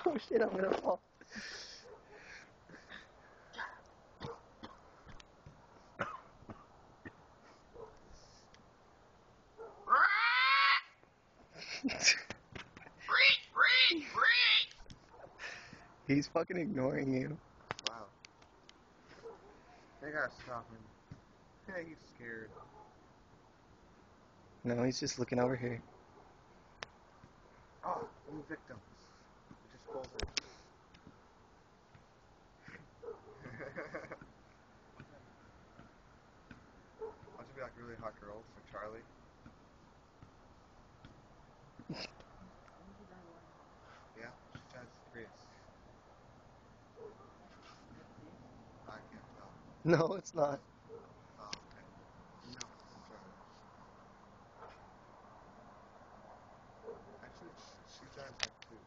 Oh shit, I'm gonna fall. He's fucking ignoring you. Wow. They gotta stop him. Yeah, he's scared. No, he's just looking over here. Oh, new victims. We just pulled him. Why don't you be like really hot girls like Charlie? Yeah, she drives Prius. I can't tell. No, it's not. Oh, okay. No, I'm sure. Actually, she drives like two.